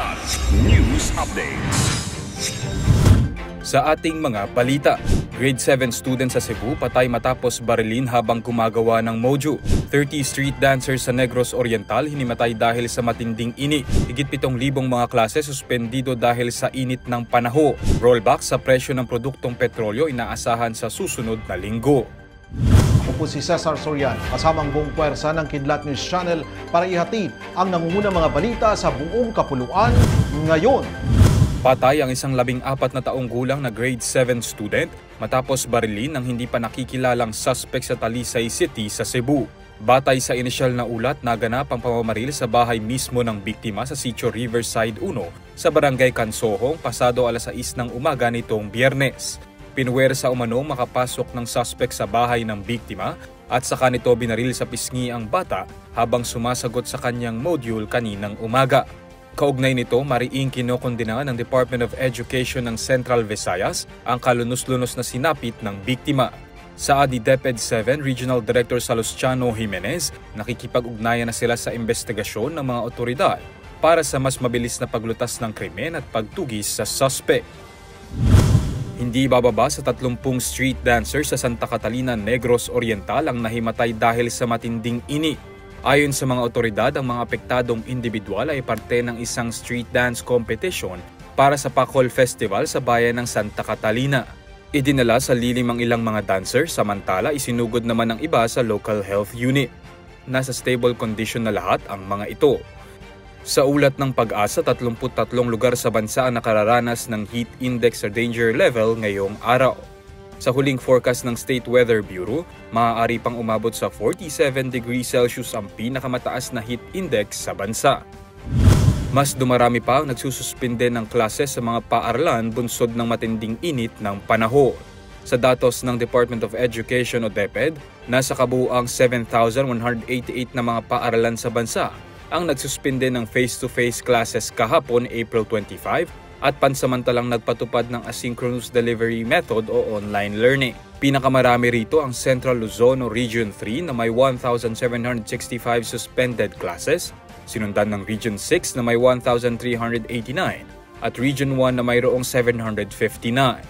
Kidlat News Updates. Sa ating mga balita, Grade 7 student sa Cebu patay matapos barilin habang gumagawa ng mojo. 30 street dancers sa Negros Oriental hinimatay dahil sa matinding init. Higit 7,000 mga klase suspendido dahil sa init ng panahon. Rollback sa presyo ng produktong petrolyo inaasahan sa susunod na linggo. Ako po si Cesar Sorian, kasamang buong puwersa ng Kidlat News Channel para ihatid ang nangungunang mga balita sa buong kapuluan ngayon. Patay ang isang 14 na taong gulang na grade 7 student matapos barilin ng hindi pa nakikilalang suspect sa Talisay City sa Cebu. Batay sa inisyal na ulat, naganap ang pamamaril sa bahay mismo ng biktima sa Sitio Riverside 1 sa Barangay Cansohong pasado alas 6 ng umaga nitong Biyernes. Pinuwersa umanong makapasok ng suspect sa bahay ng biktima at saka nito binaril sa pisngi ang bata habang sumasagot sa kanyang module kaninang umaga. Kaugnay nito, mariing kinokondena ng Department of Education ng Central Visayas ang kalunos-lunos na sinapit ng biktima. Sa DepEd 7 Regional Director Salustiano Jimenez, nakikipag-ugnayan na sila sa investigasyon ng mga otoridad para sa mas mabilis na paglutas ng krimen at pagtugis sa suspect. Hindi bababa sa 30 street dancers sa Santa Catalina, Negros Oriental ang nahimatay dahil sa matinding init. Ayon sa mga otoridad, ang mga apektadong individual ay parte ng isang street dance competition para sa Pacol Festival sa bayan ng Santa Catalina. Idinala sa lilim ang ilang mga dancer, samantala isinugod naman ang iba sa local health unit. Nasa stable condition na lahat ang mga ito. Sa ulat ng Pag-asa, 33 lugar sa bansa ang nakararanas ng heat index or danger level ngayong araw. Sa huling forecast ng State Weather Bureau, maaari pang umabot sa 47 degrees Celsius ang pinakamataas na heat index sa bansa. Mas dumarami pa ang nagsususpinde ng klase sa mga paaralan bunsod ng matinding init ng panahon. Sa datos ng Department of Education o DepEd, nasa kabuuang 7,188 na mga paaralan sa bansa ang nagsuspinde ng face-to-face classes kahapon April 25 at pansamantalang nagpatupad ng asynchronous delivery method o online learning. Pinakamarami rito ang Central Luzon o Region 3 na may 1,765 suspended classes, sinundan ng Region 6 na may 1,389 at Region 1 na mayroong 759.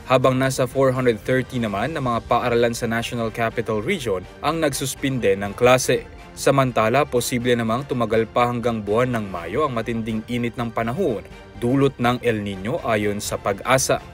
Habang nasa 430 naman na mga paaralan sa National Capital Region ang nagsuspinde ng klase. Samantala, posible namang tumagal pa hanggang buwan ng Mayo ang matinding init ng panahon, dulot ng El Nino ayon sa Pag-asa.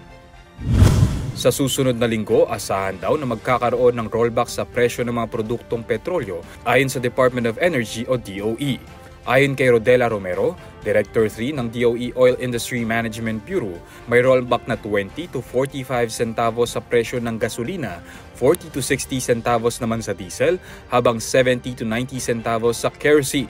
Sa susunod na linggo, asahan daw na magkakaroon ng rollback sa presyo ng mga produktong petrolyo ayon sa Department of Energy o DOE. Ayon kay Rodela Romero, Director 3 ng DOE Oil Industry Management Bureau, may rollback na 20 to 45 centavos sa presyo ng gasolina, 40 to 60 centavos naman sa diesel, habang 70 to 90 centavos sa kerosene.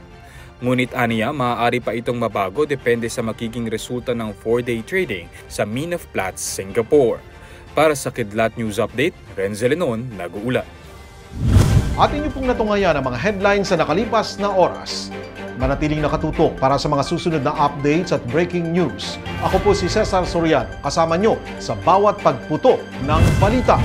Ngunit aniya, maaari pa itong mabago depende sa magiging resulta ng 4-day trading sa Mine of Platts, Singapore. Para sa Kidlat News Update, Renzel Lenon, nag-uulat. At inyo pong natungayan ang mga headlines sa nakalipas na oras. Manatiling nakatutok para sa mga susunod na updates at breaking news. Ako po si Cesar Sorian, kasama nyo sa bawat pagputok ng balita.